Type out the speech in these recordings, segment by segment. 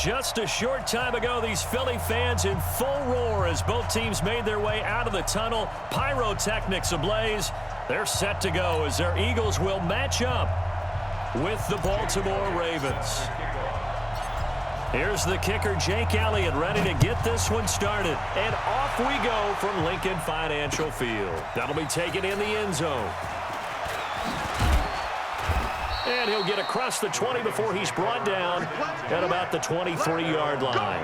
Just a short time ago, these Philly fans in full roar as both teams made their way out of the tunnel. Pyrotechnics ablaze. They're set to go as their Eagles will match up with the Baltimore Ravens. Here's the kicker, Jake Elliott, ready to get this one started. And off we go from Lincoln Financial Field. That'll be taken in the end zone. And he'll get across the 20 before he's brought down at about the 23-yard line.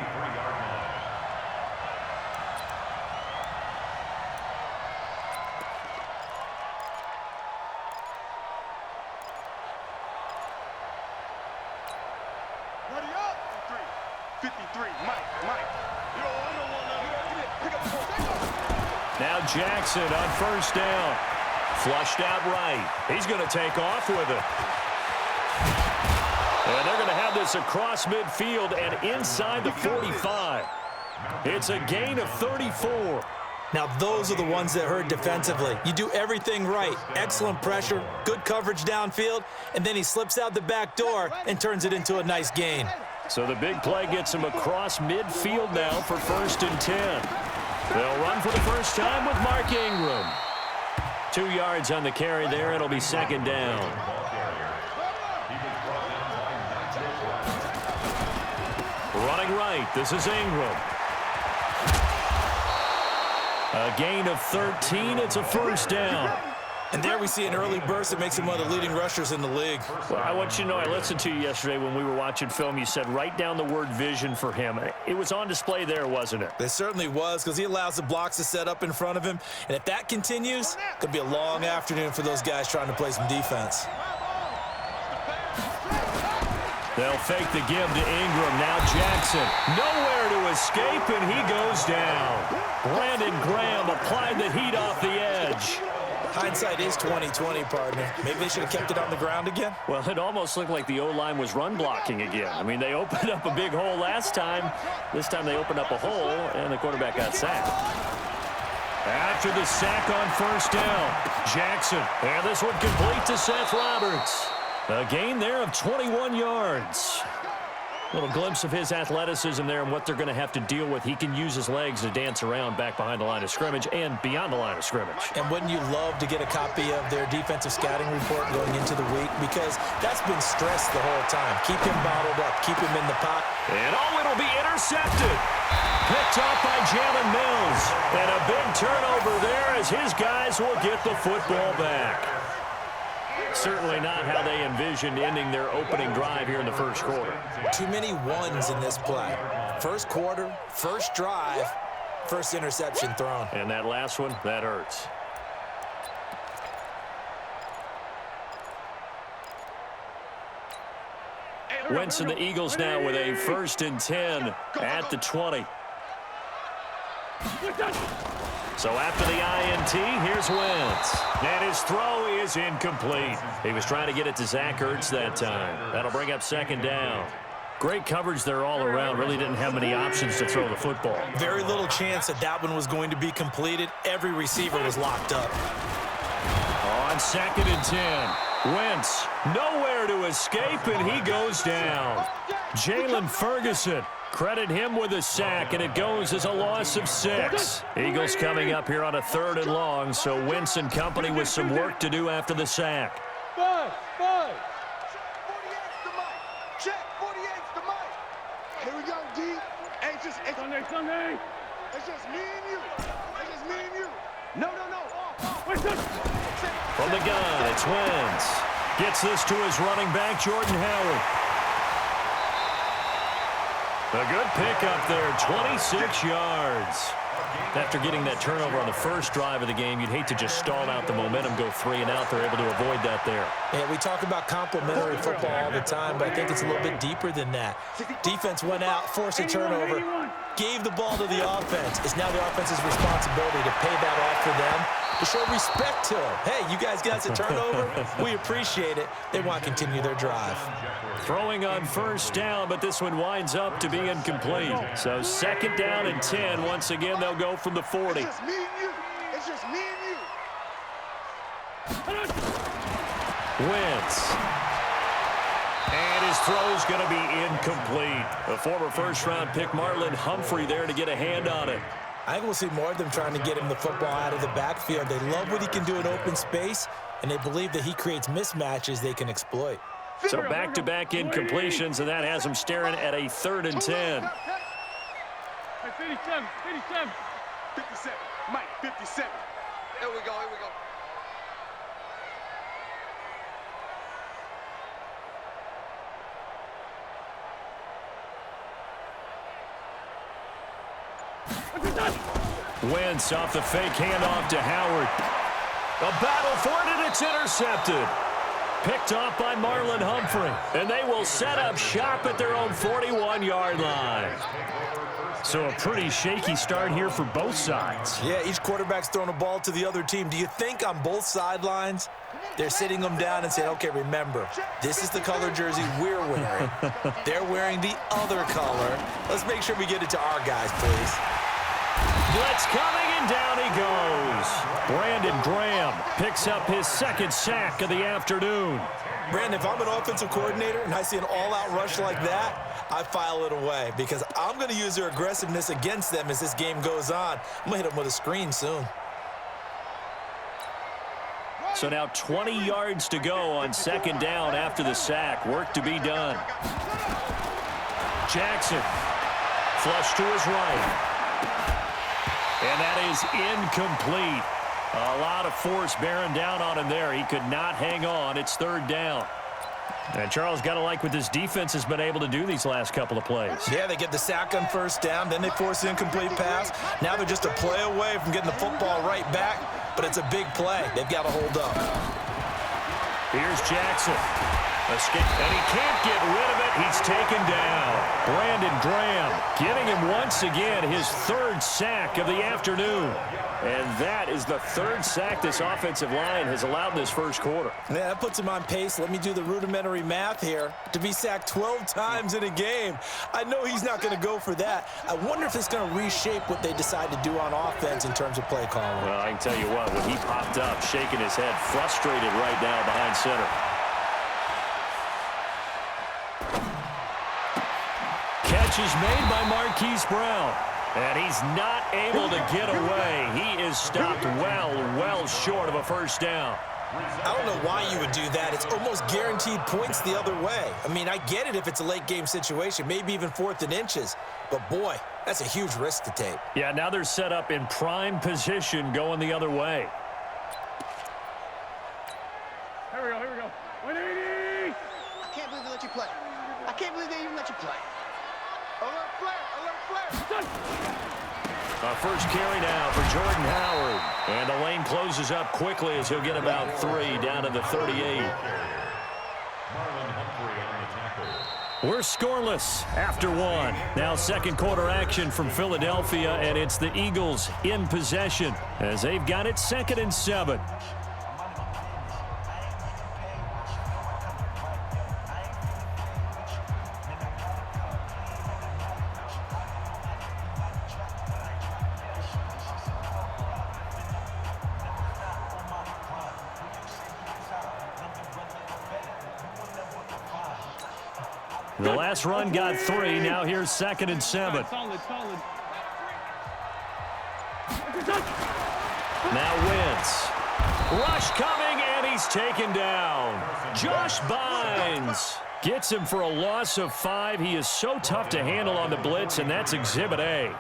Now Jackson on first down. Flushed out right. He's going to take off with it. And they're going to have this across midfield and inside the 45. It's a gain of 34. Now, those are the ones that hurt defensively. You do everything right. Excellent pressure, good coverage downfield, and then he slips out the back door and turns it into a nice gain. So the big play gets him across midfield now for 1st and 10. They'll run for the first time with Mark Ingram. 2 yards on the carry there. It'll be 2nd down. Running right. This is Ingram. A gain of 13. It's a 1st down. And there we see an early burst that makes him one of the leading rushers in the league. Well, I want you to know, I listened to you yesterday when we were watching film. You said write down the word vision for him. It was on display there, wasn't it? It certainly was, because he allows the blocks to set up in front of him. And if that continues, it could be a long afternoon for those guys trying to play some defense. They'll fake the give to Ingram. Now Jackson. Nowhere to escape, and he goes down. Brandon Graham applied the heat off the edge. Hindsight is 20/20, partner. Maybe they should have kept it on the ground again. Well, it almost looked like the O-line was run blocking again. I mean, they opened up a big hole last time. This time they opened up a hole, and the quarterback got sacked. After the sack on 1st down, Jackson. And this one complete to Seth Roberts. A gain there of 21 yards. A little glimpse of his athleticism there and what they're going to have to deal with. He can use his legs to dance around back behind the line of scrimmage and beyond the line of scrimmage. And wouldn't you love to get a copy of their defensive scouting report going into the week? Because that's been stressed the whole time. Keep him bottled up. Keep him in the pocket. And it'll be intercepted. Picked off by Jalen Mills. And a big turnover there as his guys will get the football back. Certainly not how they envisioned ending their opening drive here in the first quarter. Too many ones in this play. First quarter, first drive, first interception thrown. And that last one, that hurts. Wentz and the Eagles now with a 1st and 10 at the 20. So after the INT, here's Wentz. And his throw is incomplete. He was trying to get it to Zach Ertz that time. That'll bring up 2nd down. Great coverage there all around. Really didn't have many options to throw the football. Very little chance that one was going to be completed. Every receiver was locked up. On 2nd and 10. Wentz, nowhere to escape, and he goes down. Jalen Ferguson. Credit him with a sack, and it goes as a loss of 6. Eagles coming up here on a 3rd and long, so Wentz and company with some work to do after the sack. Check 48's the mic. Check 48's the mic. Here we go, D. Hey, Sunday. It's just me and you. It's just me and you. No. From the gun, it's Wentz. Gets this to his running back, Jordan Howard. A good pickup there, 26 yards. After getting that turnover on the first drive of the game, you'd hate to just stall out the momentum, go 3 and out. They're able to avoid that there. Yeah, we talk about complementary football all the time, but I think it's a little bit deeper than that. Defense went out, forced a turnover, gave the ball to the offense. It's now the offense's responsibility to pay that off for them, to show respect to them. Hey, you guys got a turnover? We appreciate it. They want to continue their drive. Throwing on 1st down, but this one winds up to be incomplete. So 2nd down and 10. Once again, they'll go from the 40. It's just me and you. It's just me and you. Wentz. And his throw's going to be incomplete. A former first-round pick, Marlon Humphrey, there to get a hand on it. I think we'll see more of them trying to get him the football out of the backfield. They love what he can do in open space, and they believe that he creates mismatches they can exploit. So back-to-back incompletions, and that has him staring at a 3rd and 10. 57, 57, Mike, 57. Here we go, here we go. Wentz off the fake handoff to Howard. A battle for it, and it's intercepted. Picked off by Marlon Humphrey. And they will set up shop at their own 41-yard line. So a pretty shaky start here for both sides. Yeah, each quarterback's throwing a ball to the other team. Do you think on both sidelines they're sitting them down and saying, okay, remember, this is the color jersey we're wearing. They're wearing the other color. Let's make sure we get it to our guys, please. Blitz coming, and down he goes. Brandon Graham picks up his 2nd sack of the afternoon. Brandon, if I'm an offensive coordinator and I see an all-out rush like that, I file it away because I'm going to use their aggressiveness against them as this game goes on. I'm going to hit them with a screen soon. So now 20 yards to go on 2nd down after the sack. Work to be done. Jackson, flush to his right. And that is incomplete. A lot of force bearing down on him there. He could not hang on. It's 3rd down. And Charles, got to like what this defense has been able to do these last couple of plays. Yeah, they get the sack on 1st down, then they force the incomplete pass. Now they're just a play away from getting the football right back, but it's a big play. They've got to hold up. Here's Jackson. Escape, and he can't get rid of it. He's taken down. Brandon Graham giving him once again his 3rd sack of the afternoon. And that is the 3rd sack this offensive line has allowed this 1st quarter. Yeah, that puts him on pace. Let me do the rudimentary math here. To be sacked 12 times in a game, I know he's not going to go for that. I wonder if it's going to reshape what they decide to do on offense in terms of play calling. Well, I can tell you what, when he popped up, shaking his head, frustrated right now behind center. Catch is made by Marquise Brown. And he's not able to get away. He is stopped well short of a 1st down. I don't know why you would do that. It's almost guaranteed points the other way. I mean, I get it if it's a late game situation, maybe even 4th and inches. But, boy, that's a huge risk to take. Yeah, now they're set up in prime position going the other way. Here we go. 180! I can't believe they let you play. I can't believe they even let you play. Alert flare! A 1st carry now for Jordan Howard. And the lane closes up quickly as he'll get about 3 down to the 38. We're scoreless after 1. Now 2nd quarter action from Philadelphia, and it's the Eagles in possession as they've got it 2nd and 7. The last run got 3. Now here's 2nd and 7. Now Wentz. Rush coming, and he's taken down. Josh Bynes gets him for a loss of 5. He is so tough to handle on the blitz, and that's Exhibit A.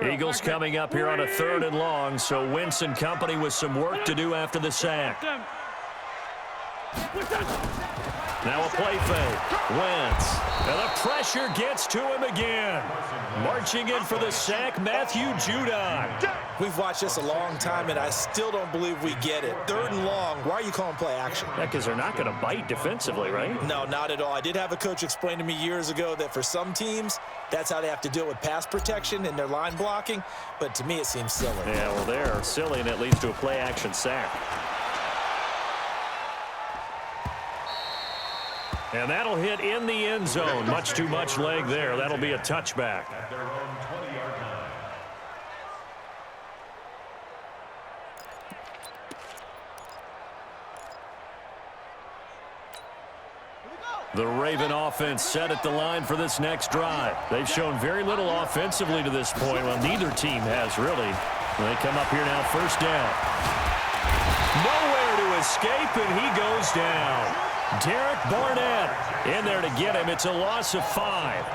Eagles coming up here on a 3rd and long, so Wentz and company with some work to do after the sack. Now a play fake. Wentz. And the pressure gets to him again. Marching in for the sack, Matthew Judon. We've watched this a long time, and I still don't believe we get it. 3rd and long. Why are you calling play action? Yeah, because they're not going to bite defensively, right? No, not at all. I did have a coach explain to me years ago that for some teams, that's how they have to deal with pass protection and their line blocking. But to me, it seems silly. Yeah, well, they're silly, and it leads to a play action sack. And that'll hit in the end zone. Much too much leg there. That'll be a touchback. The Raven offense set at the line for this next drive. They've shown very little offensively to this point. Well, neither team has really. They come up here now, 1st down. Nowhere to escape, and he goes down. Derek Barnett in there to get him. It's a loss of 5.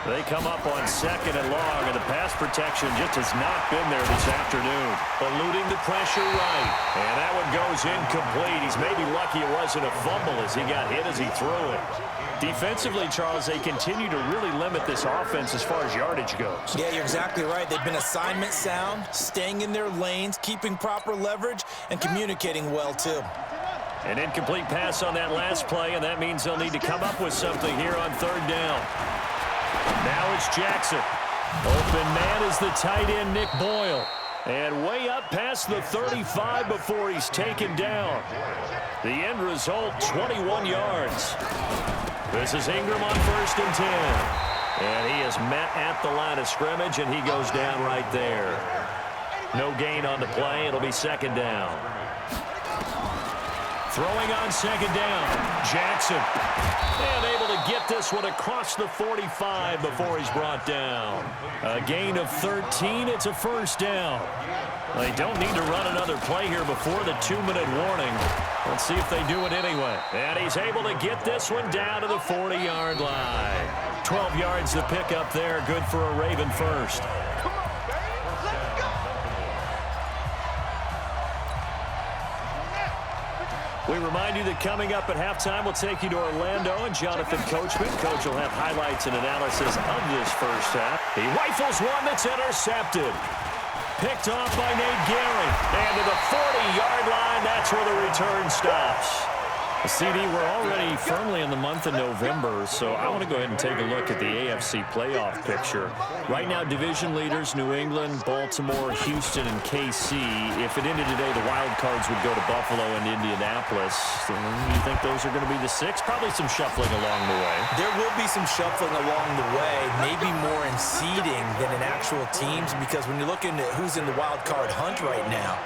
They come up on 2nd and long, and the pass protection just has not been there this afternoon. Eluding the pressure right, and that one goes incomplete. He's maybe lucky it wasn't a fumble as he got hit as he threw it. Defensively, Charles, they continue to really limit this offense as far as yardage goes. Yeah, you're exactly right. They've been assignment sound, staying in their lanes, keeping proper leverage, and communicating well, too. An incomplete pass on that last play, and that means they'll need to come up with something here on 3rd down. Now it's Jackson. Open man is the tight end, Nick Boyle. And way up past the 35 before he's taken down. The end result, 21 yards. This is Ingram on 1st and 10. And he is met at the line of scrimmage, and he goes down right there. No gain on the play. It'll be 2nd down. Throwing on 2nd down, Jackson. And able to get this one across the 45 before he's brought down. A gain of 13, it's a 1st down. They don't need to run another play here before the 2-minute warning. Let's see if they do it anyway. And he's able to get this one down to the 40-yard line. 12 yards to pick up there, good for a Raven first. We remind you that coming up at halftime, we'll take you to Orlando and Jonathan Coachman. Coach will have highlights and analysis of this first half. He rifles one that's intercepted. Picked off by Nate Gehring. And to the 40-yard line, that's where the return stops. CD, we're already firmly in the month of November, so I want to go ahead and take a look at the AFC playoff picture. Right now, division leaders, New England, Baltimore, Houston, and KC. If it ended today, the wild cards would go to Buffalo and Indianapolis. You think those are going to be the 6? Probably some shuffling along the way. There will be some shuffling along the way, maybe more in seeding than in actual teams, because when you're looking at who's in the wild card hunt right now,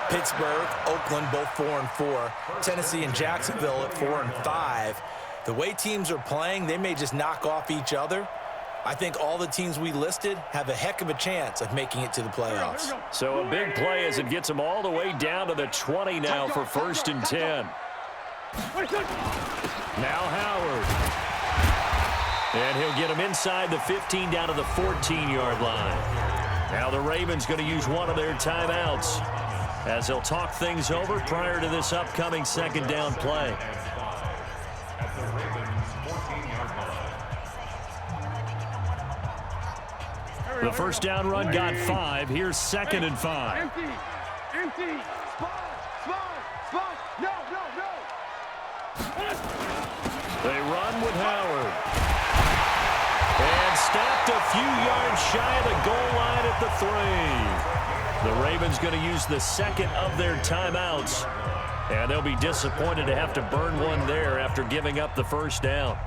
Pittsburgh, Oakland, both 4-4. Tennessee and Jacksonville at 4-5. The way teams are playing, they may just knock off each other. I think all the teams we listed have a heck of a chance of making it to the playoffs. So a big play as it gets them all the way down to the 20 now for 1st and 10. Now Howard. And he'll get him inside the 15 down to the 14-yard line. Now the Ravens going to use one of their timeouts as they'll talk things over prior to this upcoming 2nd down play. The 1st down run got 5. Here's 2nd and 5. Empty. Spot. No. They run with Howard. And stopped a few yards shy of the goal line at the 3. The Ravens going to use the 2nd of their timeouts. And they'll be disappointed to have to burn one there after giving up the 1st down.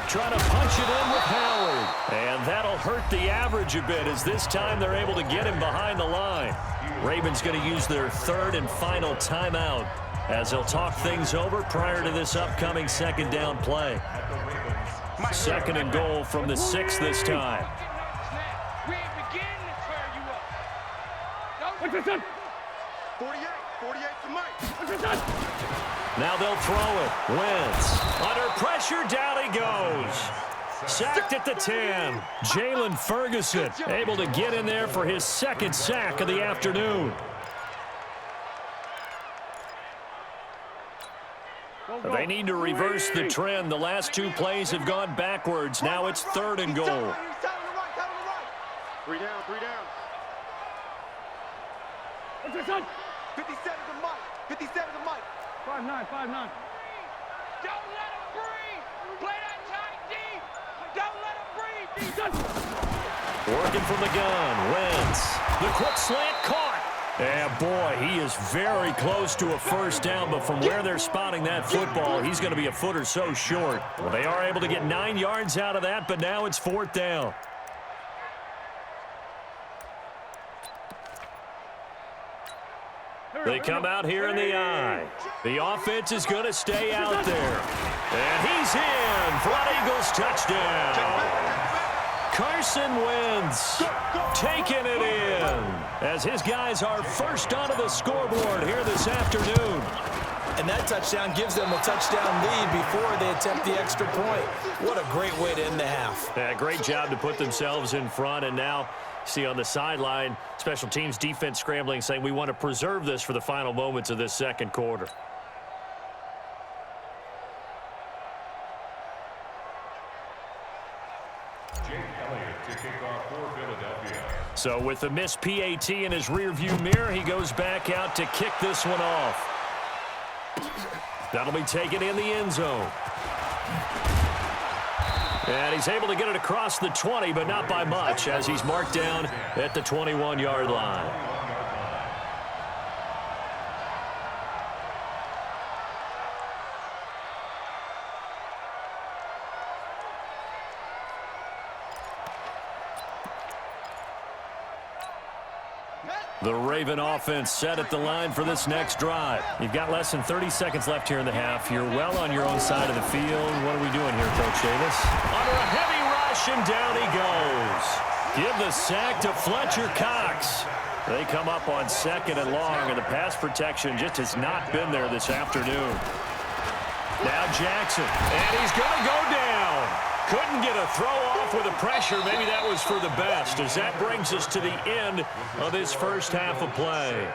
Trying to punch it in with Howard. And that'll hurt the average a bit as this time they're able to get him behind the line. Ravens going to use their 3rd and final timeout as they'll talk things over prior to this upcoming 2nd down play. 2nd and goal from the 6 this time. 48, 48 to Mike. Now they'll throw it. Wentz under pressure, down he goes. Sacked at the 10. Jalen Ferguson able to get in there for his second sack of the afternoon. They need to reverse the trend. The last two plays have gone backwards. Now it's 3rd and goal. 3 down, 3 down. 57 to Mike. 57 to Mike. 5-9, 5-9. Don't let him breathe. Play that tight deep. Don't let him breathe. Working from the gun. Wentz. The quick slant caught. And boy, he is very close to a first down, but from where they're spotting that football, he's going to be a foot or so short. Well, they are able to get 9 yards out of that, but now it's 4th down. They come out here in the eye. The offense is going to stay out there. And he's in for an Eagles touchdown. Carson Wentz taking it in as his guys are first onto the scoreboard here this afternoon. And that touchdown gives them a touchdown lead before they attempt the extra point. What a great way to end the half. Yeah, great job to put themselves in front, and now see on the sideline, special teams defense scrambling, saying we want to preserve this for the final moments of this second quarter. So with the missed PAT in his rearview mirror, he goes back out to kick this one off. That'll be taken in the end zone. And he's able to get it across the 20, but not by much, as he's marked down at the 21-yard line. The Raven offense set at the line for this next drive. You've got less than 30 seconds left here in the half. You're well on your own side of the field. What are we doing here, Coach Davis? Under a heavy rush, and down he goes. Give the sack to Fletcher Cox. They come up on 2nd and long, and the pass protection just has not been there this afternoon. Now Jackson, and he's going to go down. Couldn't get a throw off with the pressure. Maybe that was for the best, as that brings us to the end of this first half of play.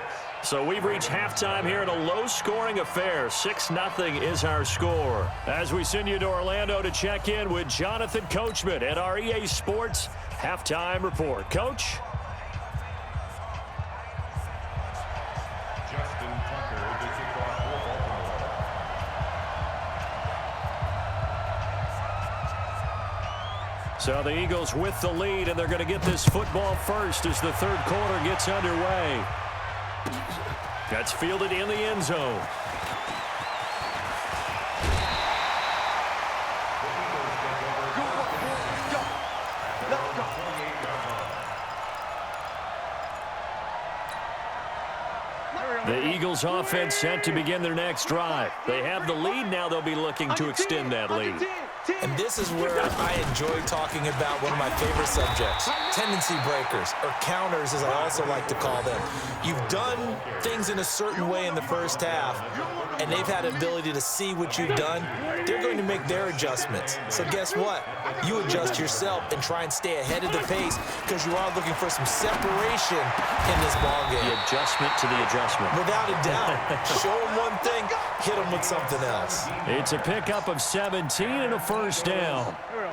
So we've reached halftime here in a low-scoring affair. 6-0 is our score. As we send you to Orlando to check in with Jonathan Coachman at our EA Sports Halftime Report. Coach? So the Eagles with the lead, and they're going to get this football first as the third quarter gets underway. That's fielded in the end zone. The Eagles offense set to begin their next drive. They have the lead. Now they'll be looking to extend that lead. And this is where I enjoy talking about one of my favorite subjects, tendency breakers, or counters as I also like to call them. You've done things in a certain way in the first half, and they've had the ability to see what you've done. They're going to make their adjustments. So guess what? You adjust yourself and try and stay ahead of the pace because you are looking for some separation in this ballgame. The adjustment to the adjustment. Without a doubt. Show them one thing, hit them with something else. It's a pickup of 17 and a first down. Run.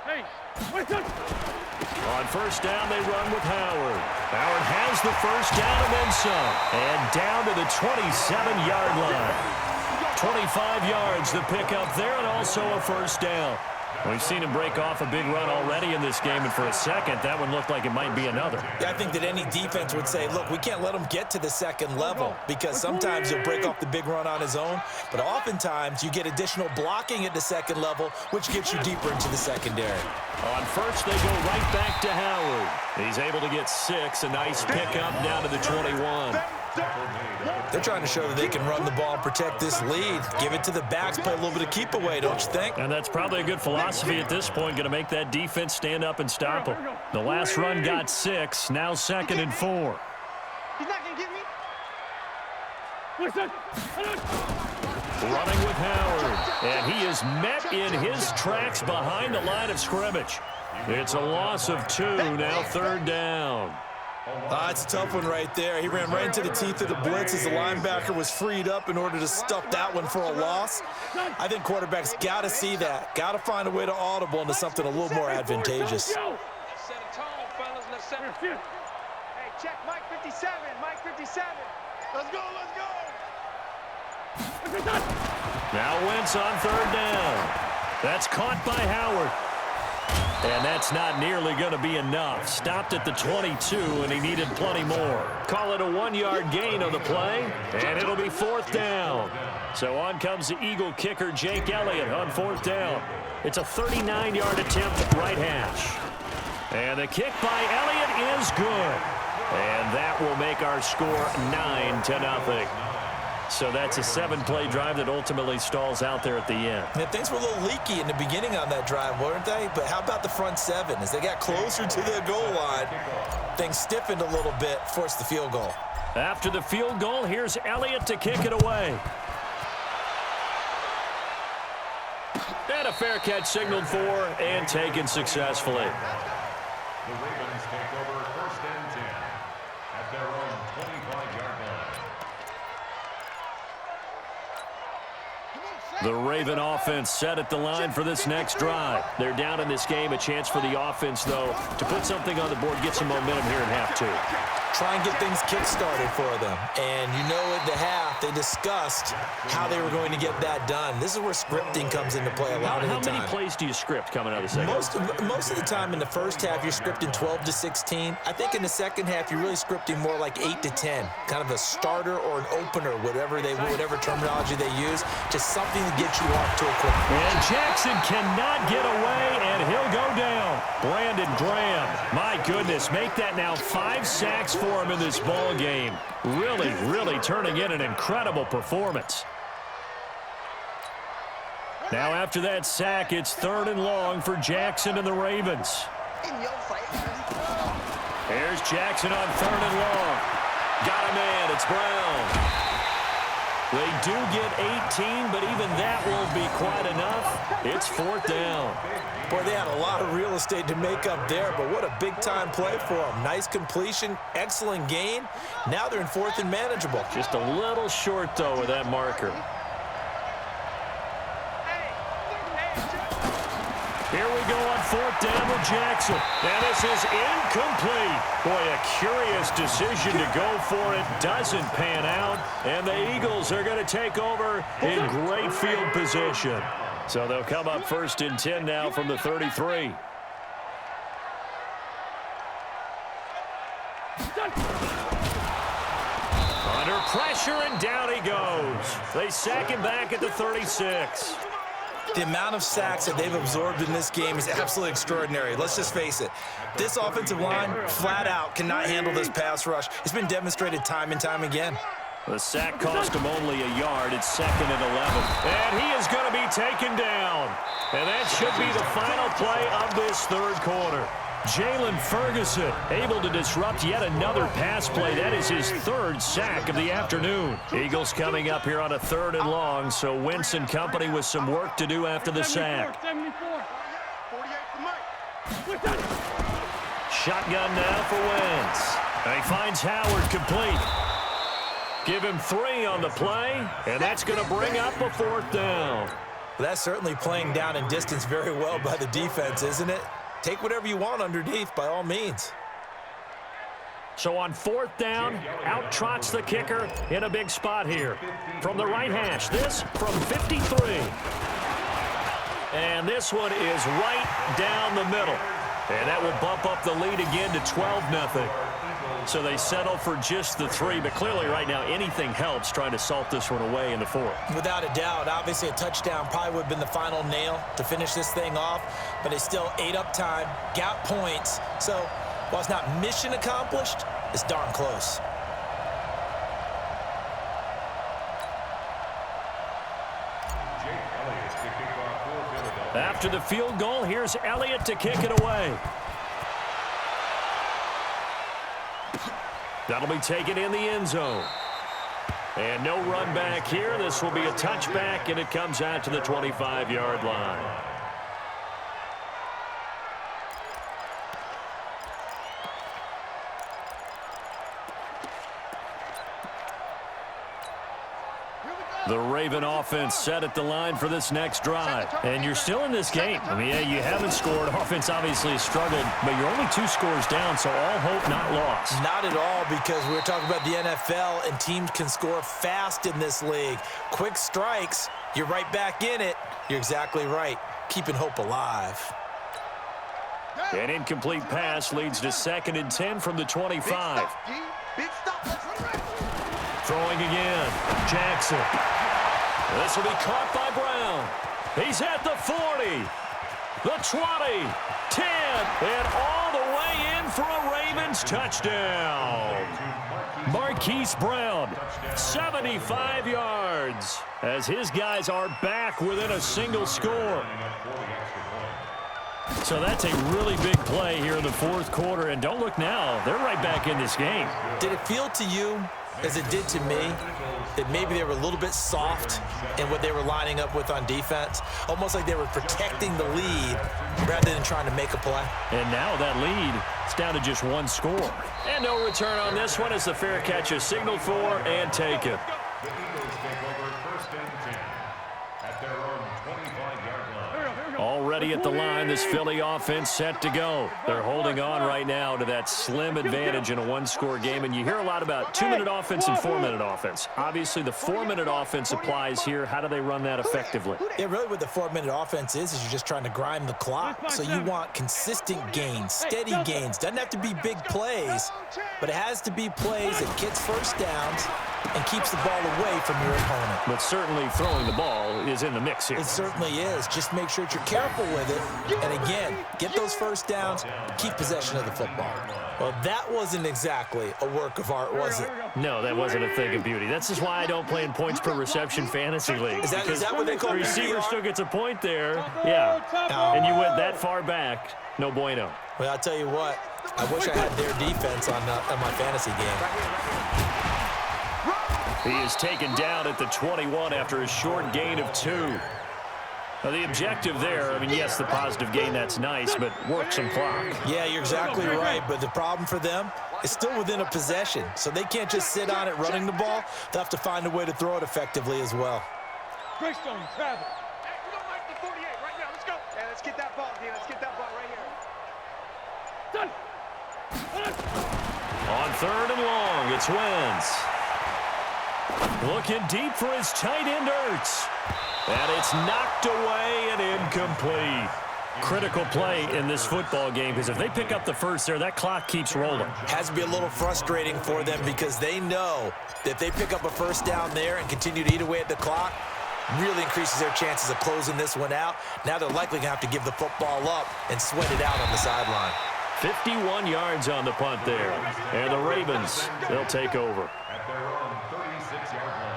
Hey, on first down, they run with Howard. Howard has the first down and then some. And down to the 27-yard line. 25 yards, the pickup there, and also a first down. We've seen him break off a big run already in this game, and for a second, that one looked like it might be another. Yeah, I think that any defense would say, look, we can't let him get to the second level because sometimes he'll break off the big run on his own, but oftentimes you get additional blocking at the second level, which gets you deeper into the secondary. On first, they go right back to Howard. He's able to get 6, a nice pickup down to the 21. They're trying to show that they can run the ball and protect this lead. Give it to the backs, play a little bit of keep away, don't you think? And that's probably a good philosophy at this point, going to make that defense stand up and stop them. The last run got 6, now 2nd and 4. He's not going to get me. Running with Howard, and he is met in his tracks behind the line of scrimmage. It's a loss of 2, now 3rd down. It's a tough one right there. He ran right into the teeth of the blitz as the linebacker was freed up in order to stuff that one for a loss. I think quarterbacks got to see that. Got to find a way to audible into something a little more advantageous. Set a tone, fellas. Let's set it. Hey, check Mike 57. Mike 57. Let's go, let's go. Now Wentz on 3rd down. That's caught by Howard. And that's not nearly going to be enough. Stopped at the 22, and he needed plenty more. Call it a 1-yard gain on the play, and it'll be 4th down. So on comes the Eagle kicker, Jake Elliott, on 4th down. It's a 39-yard attempt at right hash. And the kick by Elliott is good. And that will make our score 9-0. So that's a 7-play drive that ultimately stalls out there at the end. Yeah, things were a little leaky in the beginning on that drive, weren't they? But how about the front 7? As they got closer to the goal line, things stiffened a little bit, forced the field goal. After the field goal, here's Elliott to kick it away. And a fair catch signaled for and taken successfully. The Ravens take over 1st and 10 at their own 25-yard line. The Raven offense set at the line for this next drive. They're down in this game. A chance for the offense, though, to put something on the board, get some momentum here in half 2. Try and get things kick-started for them. And you know at the half, they discussed how they were going to get that done. This is where scripting comes into play a lot of the time. How many plays do you script coming out of the second? Most of the time in the first half, you're scripting 12 to 16. I think in the second half, you're really scripting more like 8 to 10. Kind of a starter or an opener, whatever terminology they use. Just something to get you off to a quick point. And Jackson cannot get away, and he'll go down. Brandon Graham, my goodness, make that now 5 sacks for him in this ball game. Really turning in an incredible performance. Now after that sack, it's 3rd and long for Jackson and the Ravens. Here's Jackson on 3rd and long. Got a man, it's Brown. They do get 18, but even that won't be quite enough. It's 4th down. Boy, they had a lot of real estate to make up there, but what a big-time play for them. Nice completion, excellent gain. Now they're in 4th and manageable. Just a little short, though, with that marker. Here we go on 4th down with Jackson. And this is incomplete. Boy, a curious decision to go for it. Doesn't pan out. And the Eagles are going to take over in great field position. So they'll come up 1st and 10 now from the 33. Under pressure, and down he goes. They sack him back at the 36. The amount of sacks that they've absorbed in this game is absolutely extraordinary. Let's just face it. This offensive line, flat out, cannot handle this pass rush. It's been demonstrated time and time again. The sack cost him only a yard. It's 2nd and 11. And he is going to be taken down. And that should be the final play of this 3rd quarter. Jalen Ferguson able to disrupt yet another pass play. That is his 3rd sack of the afternoon. Eagles coming up here on a 3rd and long, so Wentz and company with some work to do after the sack. Shotgun now for Wentz. And he finds Howard complete. Give him 3 on the play, and that's going to bring up a 4th down. That's certainly playing down in distance very well by the defense, isn't it? Take whatever you want underneath, by all means. So on 4th down, out trots the kicker in a big spot here. From the right hash, this from 53. And this one is right down the middle. And that will bump up the lead again to 12-0. So they settle for just the 3, but clearly right now anything helps trying to salt this one away in the 4th. Without a doubt, obviously a touchdown probably would have been the final nail to finish this thing off, but they still ate up time, got points. So while it's not mission accomplished, it's darn close. kickoff for Philadelphia. After the field goal, here's Elliott to kick it away. That'll be taken in the end zone. And no run back here. This will be a touchback, and it comes out to the 25-yard line. The Raven offense set at the line for this next drive. And you're still in this game. I mean, yeah, you haven't scored. Offense obviously has struggled, but you're only 2 scores down, so all hope not lost. Not at all, because we're talking about the NFL, and teams can score fast in this league. Quick strikes, you're right back in it. You're exactly right. Keeping hope alive. An incomplete pass leads to 2nd and 10 from the 25. Big stop. Throwing again. Jackson. This will be caught by Brown. He's at the 40, the 20, 10, and all the way in for a Ravens touchdown. Marquise Brown, 75 yards, as his guys are back within a single score. So that's a really big play here in the 4th quarter, and don't look now. They're right back in this game. Did it feel to you, as it did to me, that maybe they were a little bit soft in what they were lining up with on defense? Almost like they were protecting the lead rather than trying to make a play. And now that lead is down to just 1 score. And no return on this one as the fair catch is signaled for and taken. The Eagles take over 1st and 10 at their own 25-yard line. Already at the line, this Philly offense set to go. They're holding on right now to that slim advantage in a 1-score game, and you hear a lot about 2-minute offense and 4-minute offense. Obviously, the 4-minute offense applies here. How do they run that effectively? Yeah, really what the 4-minute offense is you're just trying to grind the clock. So you want consistent gains, steady gains. Doesn't have to be big plays, but it has to be plays that gets first downs and keeps the ball away from your opponent. But certainly throwing the ball is in the mix here. It certainly is. Just make sure that you're careful with it. And again, get those first downs, keep possession of the football. Well, that wasn't exactly a work of art, was it? No, that wasn't a thing of beauty. That's just why I don't play in points per reception fantasy league. Is that what they call the it? receiver still gets a point there. Yeah. And you went that far back. No bueno. Well, I'll tell you what. I wish I had their defense on my fantasy game. He is taken down at the 21 after a short gain of 2. Now, the objective there, I mean, yes, the positive gain, that's nice, but work some clock. Yeah, you're exactly right, but the problem for them is still within a possession, so they can't just sit on it running the ball. They'll have to find a way to throw it effectively as well. Greystone, travel. Hey, we don't like the 48 right now. Let's go. Hey, let's get that ball, D. Let's get that ball right here. Done. On 3rd and long, it's Wentz. Looking deep for his tight end, Ertz. And it's knocked away and incomplete. Critical play in this football game, because if they pick up the first there, that clock keeps rolling. Has to be a little frustrating for them because they know that if they pick up a first down there and continue to eat away at the clock, really increases their chances of closing this one out. Now they're likely going to have to give the football up and sweat it out on the sideline. 51 yards on the punt there. And the Ravens, they'll take over. At their own 36-yard line.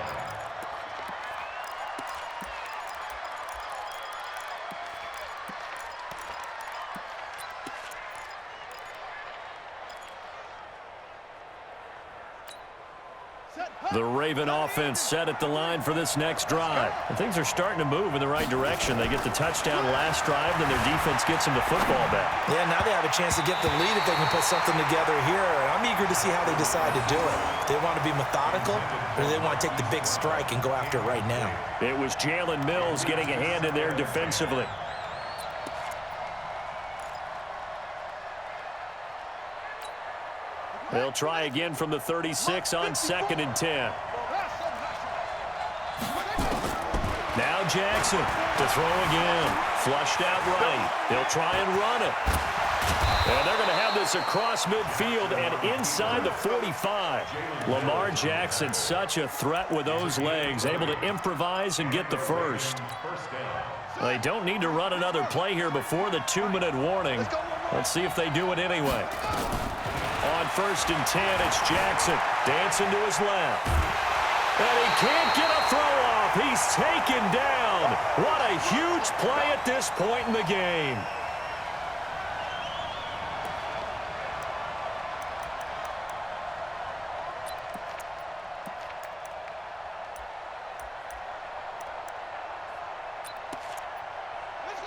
The Raven offense set at the line for this next drive. And things are starting to move in the right direction. They get the touchdown last drive, then their defense gets them the football back. Yeah, now they have a chance to get the lead if they can put something together here. I'm eager to see how they decide to do it. Do they want to be methodical, or do they want to take the big strike and go after it right now? It was Jalen Mills getting a hand in there defensively. They'll try again from the 36 on 2nd and 10. Now Jackson to throw again. Flushed out right. They'll try and run it. And they're going to have this across midfield and inside the 45. Lamar Jackson, such a threat with those legs, able to improvise and get the first. They don't need to run another play here before the 2-minute warning. Let's see if they do it anyway. On 1st and 10, it's Jackson dancing to his left. And he can't get a throw off. He's taken down. What a huge play at this point in the game.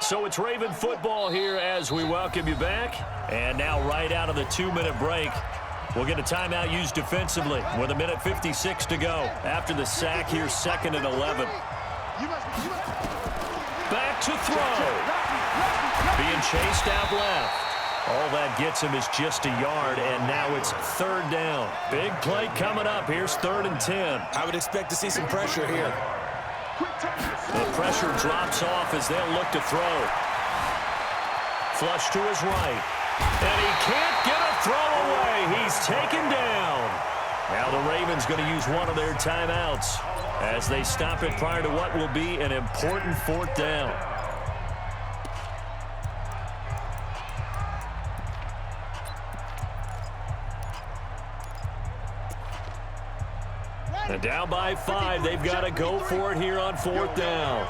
So it's Raven football here as we welcome you back. And now right out of the 2-minute break, we'll get a timeout used defensively with 1:56 to go. After the sack here, 2nd and 11. Back to throw. Being chased out left. All that gets him is just a yard, and now it's 3rd down. Big play coming up. Here's 3rd and 10. I would expect to see some pressure here. The pressure drops off as they'll look to throw. Flush to his right. And he can't get a throw away. He's taken down. Now the Ravens going to use one of their timeouts as they stop it prior to what will be an important 4th down. And down by 5, they've got to go for it here on 4th down.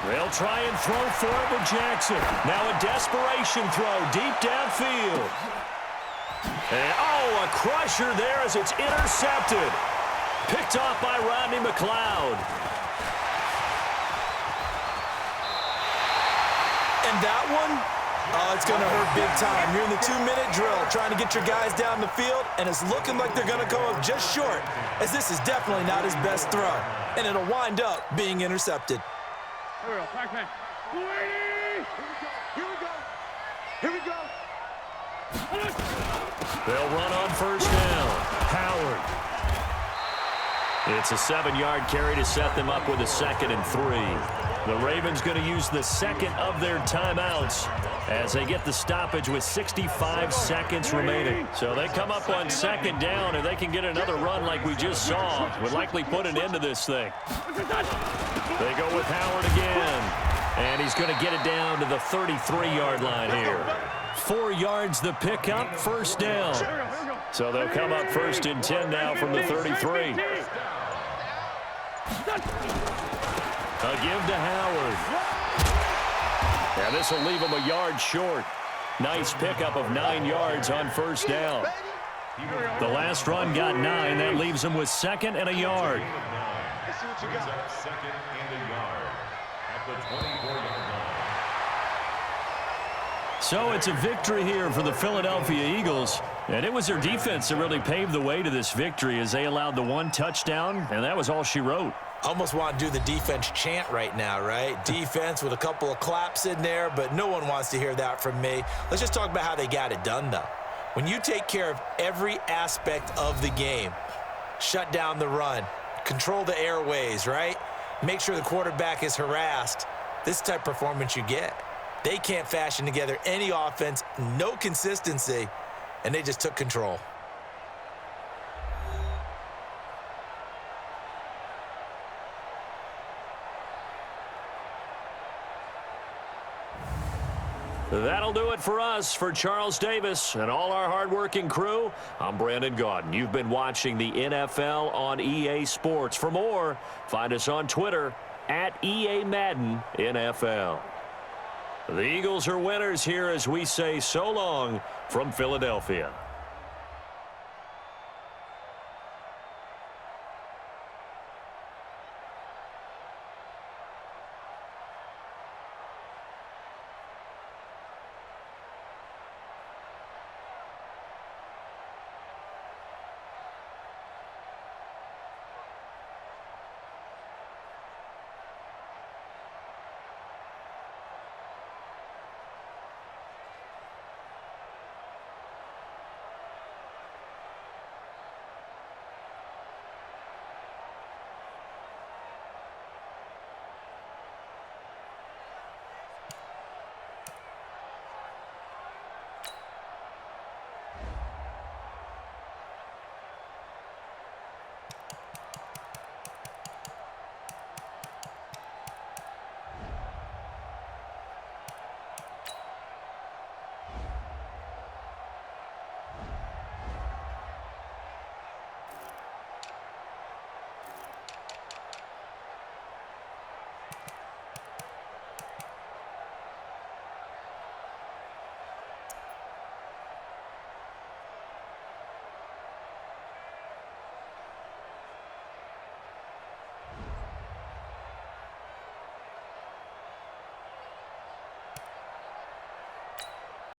They'll try and throw for it with Jackson. Now a desperation throw deep downfield. And, oh, a crusher there as it's intercepted. Picked off by Rodney McLeod. And that one, oh, it's going to hurt big time. You're in the 2-minute drill trying to get your guys down the field, and it's looking like they're going to go up just short, as this is definitely not his best throw, and it'll wind up being intercepted. Here we go, Pac-Man. Here we go. Here we go. They'll run on 1st down. Howard. It's a 7-yard carry to set them up with a 2nd and 3. The Ravens going to use the 2nd of their timeouts as they get the stoppage with 65 seconds remaining. So they come up on 2nd down, and they can get another run like we just saw. Would likely put an end to this thing. They go with Howard again, and he's going to get it down to the 33-yard line here. 4 yards the pickup, 1st down. So they'll come up 1st and 10 now from the 33. A give to Howard. And this will leave him a yard short. Nice pickup of 9 yards on 1st down. The last run got 9. That leaves him with 2nd and a yard. Let's see what you got. 2nd and a yard at the 24-yard line. So it's a victory here for the Philadelphia Eagles. And it was their defense that really paved the way to this victory as they allowed the 1 touchdown, and that was all she wrote. Almost want to do the defense chant right now, right? Defense with a couple of claps in there, but no one wants to hear that from me. Let's just talk about how they got it done, though. When you take care of every aspect of the game, shut down the run, control the airways, right? Make sure the quarterback is harassed. This type of performance you get. They can't fashion together any offense, no consistency, and they just took control. That'll do it for us. For Charles Davis and all our hardworking crew, I'm Brandon Gaudin. You've been watching the NFL on EA Sports. For more, find us on Twitter at EA Madden NFL. The Eagles are winners here as we say so long from Philadelphia.